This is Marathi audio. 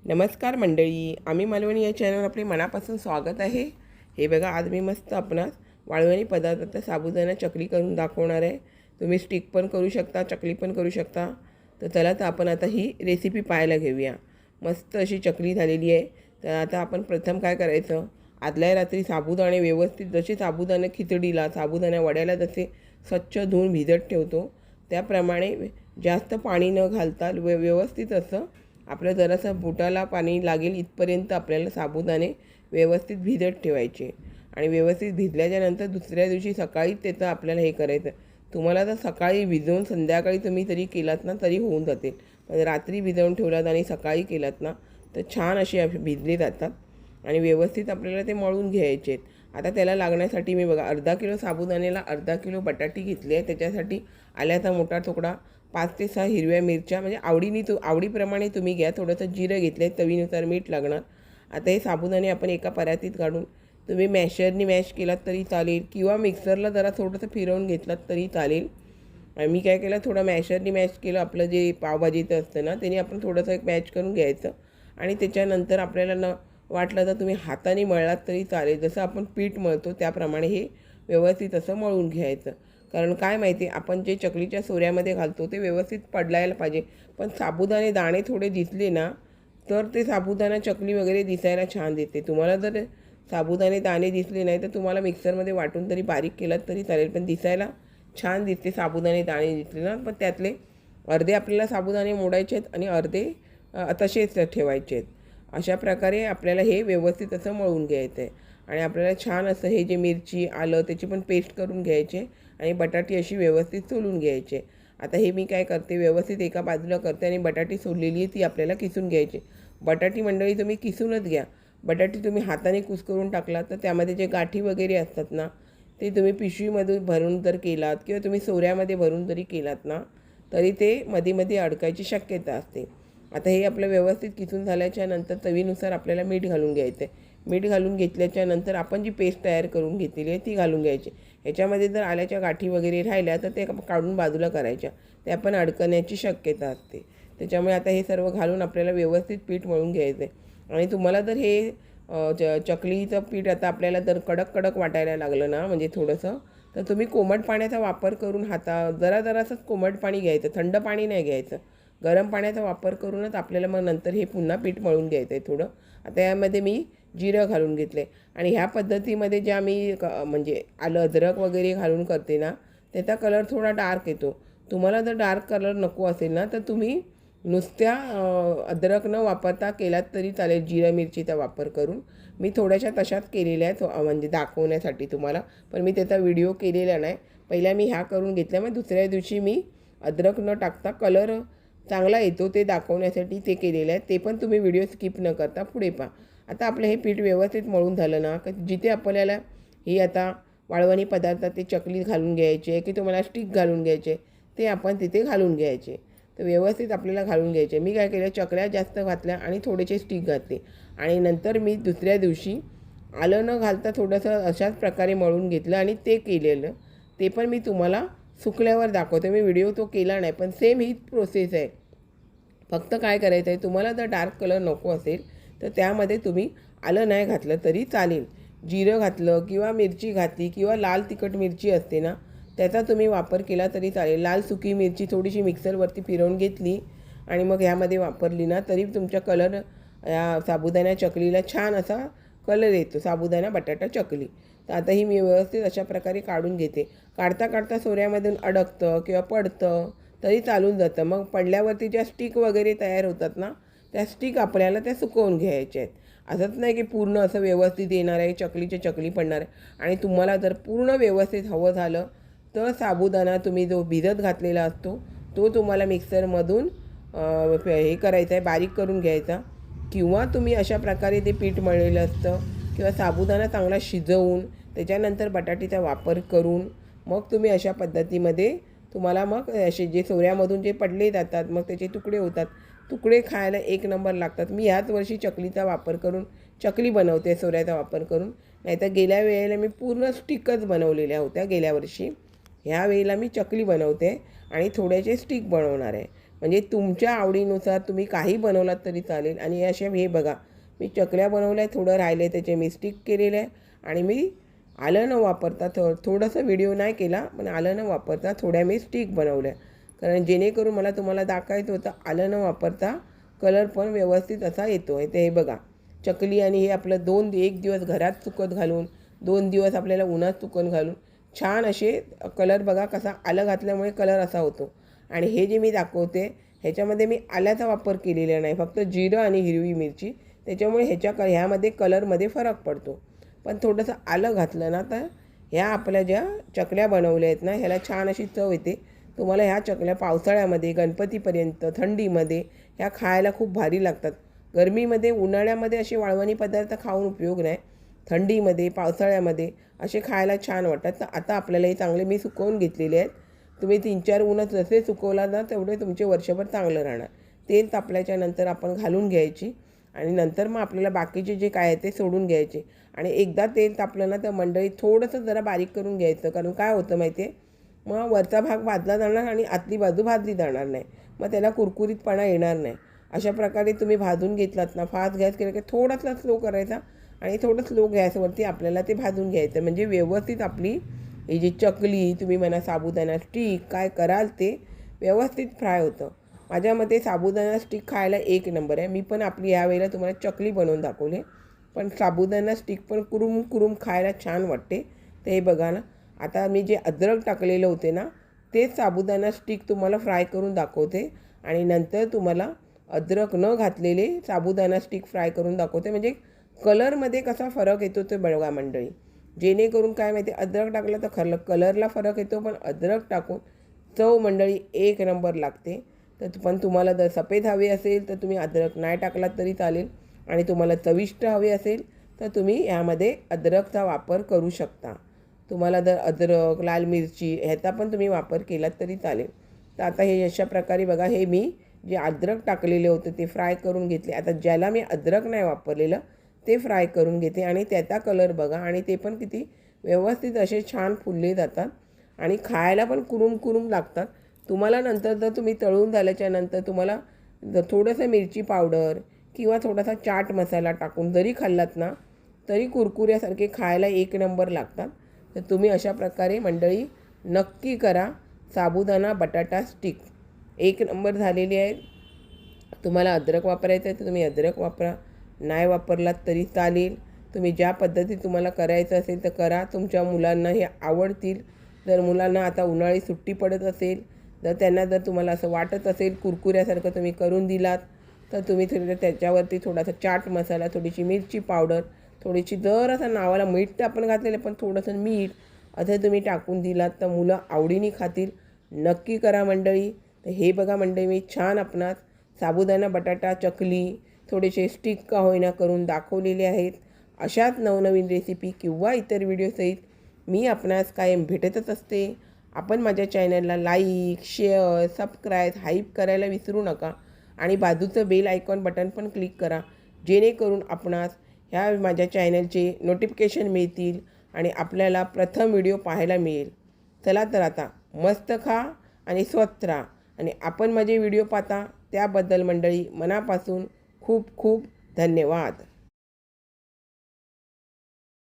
नमस्कार मंडळी, आम्ही मालवणी या चॅनलवर आपले मनापासून स्वागत आहे। हे बघा, आज मी मस्त आपणास वाळवणी पदार्थात साबुदाणा चकली करून दाखवणार आहे। तुम्ही स्टिक पण करू शकता, चकली पण करू शकता। तर चला तर आपण आता ही रेसिपी पाहायला घेऊया। मस्त अशी चकली झालेली आहे। तर आता आपण प्रथम काय करायचं, आदल्या रात्री साबुदाणे व्यवस्थित, जसे साबुदाणे खिचडीला, साबुदाणा वड्याला जसे स्वच्छ धुवून भिजत ठेवतो त्याप्रमाणे जास्त पाणी न घालता व्यवस्थित असं आपलं जरासं बोटाला पाणी लागेल इथपर्यंत आपल्याला साबुदाणे व्यवस्थित भिजत ठेवायचे। आणि व्यवस्थित भिजल्याच्यानंतर दुसऱ्या दिवशी सकाळी त्याचं आपल्याला हे करायचं। तुम्हाला जर सकाळी भिजवून संध्याकाळी तुम्ही तरी केलात ना तरी होऊन जाते, पण रात्री भिजवून ठेवलात आणि सकाळी केलात ना तर छान असे भिजले जातात आणि व्यवस्थित आपल्याला ते मळून घ्यायचे आहेत। आता त्याला लागण्यासाठी मी बघा, अर्धा किलो साबुदाण्याला अर्धा किलो बटाटी घेतली आहे। त्याच्यासाठी आल्याचा मोठा तुकडा, 5 ते 6 हिरव्या मिरच्या, म्हणजे आवडीप्रमाणे तुम्ही घ्या। थोडंसं जिरं घेतलं आहे, चवीनुसार मीठ लागणार। आता हे साबुदाणे आपण एका परातीत काढून तुम्ही मॅशरनी मॅश केलात तरी चालेल, किंवा मिक्सरला जरा थोडंसं फिरवून घेतलात तरी चालेल। मी काय केलं, थोडं मॅशरनी मॅश केलं। आपलं जे पावभाजीचं असतं ना त्याने आपण थोडंसं एक मॅच करून घ्यायचं आणि त्याच्यानंतर आपल्याला वाटलं तर तुम्ही हाताने मळलात तरी चालेल। जसं आपण पीठ मळतो त्याप्रमाणे हे व्यवस्थित असं मळून घ्यायचं। कारण काय माहिती, आपण जे चकलीच्या सोऱ्यामध्ये घालतो ते व्यवस्थित पडलायला पाहिजे, पण साबुदाणे दाणे थोडे दिसले ना तर ते साबुदाणा चकली वगैरे दिसायला छान दिसते। तुम्हाला जर साबुदाणे दाणे दिसले नाही तर तुम्हाला मिक्सरमध्ये वाटून तरी बारीक केलात तरी चालेल, पण दिसायला छान दिसते साबुदाणे दाणे दिसले ना। पण त्यातले अर्धे आपल्याला साबुदाणे मोडायचे आहेत आणि अर्धे तसेच ठेवायचे आहेत। अशा प्रकारे आपल्याला हे व्यवस्थित असं मळून घ्यायचं आहे। आणि आपल्याला छान असं हे जे मिरची आलं त्याची पण पेस्ट करून घ्यायचे आणि बटाटी अशी व्यवस्थित सोलून घ्यायचे। आता हे मी काय करते, व्यवस्थित एका बाजूला करते आणि बटाटी सोललेली आहे ती आपल्याला किसून घ्यायची। बटाटी मंडळी तुम्ही किसूनच घ्या। बटाटी तुम्ही हाताने कुस्करून टाकलात तर त्यामध्ये जे गाठी वगैरे असतात ना ते तुम्ही पिशवीमधून भरून जर केलात किंवा तुम्ही सोऱ्यामध्ये भरून जरी केलात ना तरी ते मध्ये मध्ये अडकायची शक्यता असते। आता हे आपलं व्यवस्थित किसून झाल्याच्या नंतर चवीनुसार आपल्याला मीठ घालून घ्यायचं आहे। मीठ घालून घेतल्याच्या नंतर आपण जी पेस्ट तयार करून घेतलेली आहे ती घालून घ्यायची। ह्याच्यामध्ये जर आल्याच्या गाठी वगैरे राहिल्या तर ते काढून बाजूला करायच्या, त्या पण अडकण्याची शक्यता असते। त्याच्यामुळे आता हे सर्व घालून आपल्याला व्यवस्थित पीठ मळून घ्यायचं आहे। आणि तुम्हाला जर हे चकलीचं पीठ आता आपल्याला जर कडक कडक वाटायला लागलं ना, म्हणजे थोडंसं, तर तुम्ही कोमट पाण्याचा वापर करून जरासंच कोमट पाणी घ्यायचं, थंड पाणी नाही घ्यायचं। गरम पाण्याचा वापर करूनच आपल्याला मग नंतर हे पुन्हा पीठ मळून घ्यायचं आहे थोडं। आता यामध्ये मी जिरं घालून घेतले आणि ह्या पद्धतीमध्ये ज्या मी म्हणजे आलं अद्रक वगैरे घालून करते ना त्याचा कलर थोडा डार्क येतो। तुम्हाला जर डार्क कलर नको असेल ना तर तुम्ही नुसत्या अद्रक न वापरता केलात तरी चालेल, जिरं मिरचीचा वापर करून। मी थोड्याशा तशाच केलेल्या आहेत म्हणजे दाखवण्यासाठी तुम्हाला, पण मी त्याचा व्हिडिओ केलेला नाही। पहिल्या मी ह्या करून घेतल्या, मग दुसऱ्या दिवशी मी अद्रक न टाकता कलर चांगला येतो ते दाखवण्यासाठी ते केलेलं आहे। ते पण तुम्ही व्हिडिओ स्किप न करता पुढे पहा। आता आपलं हे पीठ व्यवस्थित मळून झालं ना, जिथे आपल्याला ही आता वाळवणी पदार्थात ते चकली घालून घ्यायचे की तुम्हाला स्टिक घालून घ्यायचे ते आपण तिथे घालून घ्यायचे। तर व्यवस्थित आपल्याला घालून घ्यायचे। मी काय केलं, चकल्या जास्त घातल्या आणि थोडेसे स्टिक घातले आणि नंतर मी दुसऱ्या दिवशी आलं न घालता थोडंसं अशाच प्रकारे मळून घेतलं आणि ते केलेलं ते पण मी तुम्हाला सुकल्यावर दाखवते। मी व्हिडिओ तो केला नाही, पण सेम हीच प्रोसेस आहे। फक्त काय करायचं आहे, तुम्हाला जर डार्क कलर नको असेल तर त्यामध्ये तुम्ही आलं नाही घातलं तरी चालेल, जिरं घातलं किंवा मिरची घातली किंवा लाल तिखट मिरची असते ना त्याचा तुम्ही वापर केला तरी चालेल। लाल सुकी मिरची थोडीशी मिक्सरवरती फिरवून घेतली आणि मग ह्यामध्ये वापरली ना तरी तुमच्या कलर या साबुदाणा चकलीला छान असा कलर येतो, साबुदाणा बटाटा चकली। तर आता ही मी व्यवस्थित अशा प्रकारे काढून घेते। काढता काढता सोऱ्यामधून अडकतं किंवा पडतं तरी चालून जातं। मग पडल्यावरती ज्या स्टिक वगैरे तयार होतात ना त्या स्टिक आपल्याला त्या सुकवून घ्यायच्या आहेत। असंच नाही की पूर्ण असं व्यवस्थित येणार आहे, चकलीची चकली पडणार आहे। आणि तुम्हाला जर पूर्ण व्यवस्थित हवं झालं तर साबुदाणा तुम्ही जो भिजत घातलेला असतो तो तुम्हाला मिक्सरमधून हे करायचं आहे, बारीक करून घ्यायचा, किंवा तुम्ही अशा प्रकारे ते पीठ मळलेलं असतं किंवा साबुदाणा चांगला शिजवून त्याच्यानंतर बटाटीचा वापर करून मग तुम्ही अशा पद्धतीमध्ये तुम्हाला मग असे जे सोऱ्यामधून जे पडले जातात मग त्याचे तुकडे होतात, तुकडे खायला एक नंबर लागतात। मी ह्याच वर्षी चकलीचा वापर करून चकली बनवते सोऱ्याचा वापर करून, नाहीतर गेल्या वेळेला मी पूर्ण स्टिकच बनवलेल्या होत्या गेल्या वर्षी। ह्या वेळेला मी चकली बनवते आणि थोड्याचे स्टिक बनवणार आहे। म्हणजे तुमच्या आवडीनुसार तुम्ही काही बनवलात तरी चालेल. आणि अशा हे बघा मी चकल्या बनवल्या, थोडं राहिले त्याचे मी स्टिक केलेले आहे. आणि मी आलं न वापरता थोडंसं व्हिडिओ नाही केला, पण आलं न वापरता थोड्या मी स्टिक बनवल्या, कारण जेणेकरून मला तुम्हाला दाखवायचं होतं आलं न वापरता कलर पण व्यवस्थित असा येतो आहे. ते हे बघा चकली, आणि हे आपलं एक दिवस घरात सुकत घालून 2 दिवस आपल्याला उन्हात सुकून घालून छान असे कलर बघा कसा आलं घातल्यामुळे कलर असा होतो. आणि हे जे मी दाखवते ह्याच्यामध्ये मी आल्याचा वापर केलेला नाही, फक्त जिरं आणि हिरवी मिरची, त्याच्यामुळे ह्यामध्ये कलरमध्ये फरक पडतो. पण थोडंसं आलं घातलं ना तर ह्या आपल्या ज्या चकल्या बनवल्या आहेत ना ह्याला छान अशी चव येते. तुम्हाला ह्या चकल्या पावसाळ्यामध्ये, गणपतीपर्यंत, थंडीमध्ये ह्या खायला खूप भारी लागतात. गरमीमध्ये, उन्हाळ्यामध्ये असे वाळवणी पदार्थ खाऊन उपयोग नाही. थंडीमध्ये, पावसाळ्यामध्ये असे खायला छान वाटतात. तर आता आपल्याला हे चांगले मी सुकवून घेतलेले आहेत. तुम्ही 3-4 उन्हात जसे सुकवला ना तेवढे तुमचे वर्षभर चांगलं राहणार. तेल तापल्याच्या नंतर आपण घालून घ्यायची आणि नंतर मग आपल्याला बाकीचे जे काय आहे ते सोडून घ्यायचे. आणि एकदा तेल तापलं ना तर मंडळी थोडंसं जरा बारीक करून घ्यायचं, कारण काय होतं माहिती आहे, मग वरचा भाग भाजला जाणार आणि आतली बाजू भाजली जाणार नाही, मग त्याला कुरकुरीतपणा येणार नाही. अशा प्रकारे तुम्ही भाजून घेतलात ना, फास्ट गॅस केला की थोडासा स्लो करायचा आणि थोडं स्लो गॅसवरती आपल्याला ते भाजून घ्यायचं. म्हणजे व्यवस्थित आपली ही जी चकली, तुम्ही म्हणा साबुदाणा स्टिक, काय कराल ते व्यवस्थित फ्राय होतं. माझ्या मते साबुदाणा स्टिक खायला एक नंबर आहे. मी पण आपली यावेळेला तुम्हाला चकली बनवून दाखवले, पण साबुदाणा स्टिक पण कुरुम कुरुम खायला छान वाटते. ते हे बघा ना, आता मी जे अद्रक टाकलेलं होते ना तेच साबुदाणा स्टिक तुम्हाला फ्राय करून दाखवते आणि नंतर तुम्हाला अद्रक न घातलेले साबुदाणा स्टिक फ्राय करून दाखवते. म्हणजे कलरमध्ये कसा फरक येतो ते बघा मंडळी. जेणेकरून काय माहिती, अद्रक टाकलं तर कलरला फरक येतो, पण अद्रक टाकून चव मंडळी एक नंबर लागते. तर पण तुम्हाला जर सफेद हवे असेल तर तुम्ही अद्रक नाही टाकलात तरी चालेल, आणि तुम्हाला चविष्ट हवे असेल तर तुम्ही यामध्ये अद्रकचा वापर करू शकता. तुम्हाला जर अद्रक, लाल मिरची ह्याचा पण तुम्ही वापर केलात तरी चालेल. तर आता हे अशा प्रकारे बघा, हे मी जे अद्रक टाकलेले होते ते फ्राय करून घेतले. आता ज्याला मी अद्रक नाही वापरलेलं ते फ्राय करून घेते आणि त्याचा कलर बघा, आणि ते पण किती व्यवस्थित असे छान फुलले जातात आणि खायला पण कुरुम कुरुम लागतात. तुम्हाला नंतर जर तुम्ही तळून झाल्याच्या नंतर तुम्हाला जर थोडंसं मिरची पावडर किंवा थोडासा चाट मसाला टाकून जरी खाल्लात ना तरी कुरकुऱ्यासारखे खायला एक नंबर लागतात. तर तुम्ही अशा प्रकारे मंडळी नक्की करा. साबुदाणा बटाटा स्टिक एक नंबर झालेली आहे. तुम्हाला अद्रक वापरायचं आहे तर तुम्ही अद्रक वापरा, नाही वापरलात तरी चालेल. तुम्ही ज्या पद्धतीत तुम्हाला करायचं असेल तर करा. तुमच्या मुलांना हे आवडतील. जर मुलांना आता उन्हाळी सुट्टी पडत असेल, जर तुम्हाला असं वाटत असेल कुरकुऱ्यासारखं तुम्ही करून दिलात, तर तुम्ही त्याच्यावरती थोडासा चाट मसाला, थोडीशी मिरची पावडर, थोडीशी जर असं नावाला मीठ तर आपण घातलेलं पण थोडंसं मीठ असं तुम्ही टाकून दिलात तर मुलं आवडीने खातील. नक्की करा मंडळी. तर हे बघा मंडळी, मी छान आपणास साबुदाणा बटाटा चकली थोडेसे स्टिक का होईना करून दाखवलेले आहेत. अशाच नवनवीन रेसिपी किंवा इतर व्हिडिओसहित मी आपणास कायम भेटतच असते. आपण माझ्या चॅनलला लाईक, शेअर, सबस्क्राईब, हाईप करायला विसरू नका आणि बाजूचं बेल आयकॉन बटन पण क्लिक करा, जेणेकरून आपणास ह्या माझ्या चॅनलचे नोटिफिकेशन मिळतील आणि आपल्याला प्रथम व्हिडिओ पाहायला मिळेल. चला तर आता मस्त खा आणि स्वस्त राहा. आणि आपण माझे व्हिडिओ पाहता त्याबद्दल मंडळी मनापासून खूप खूप धन्यवाद.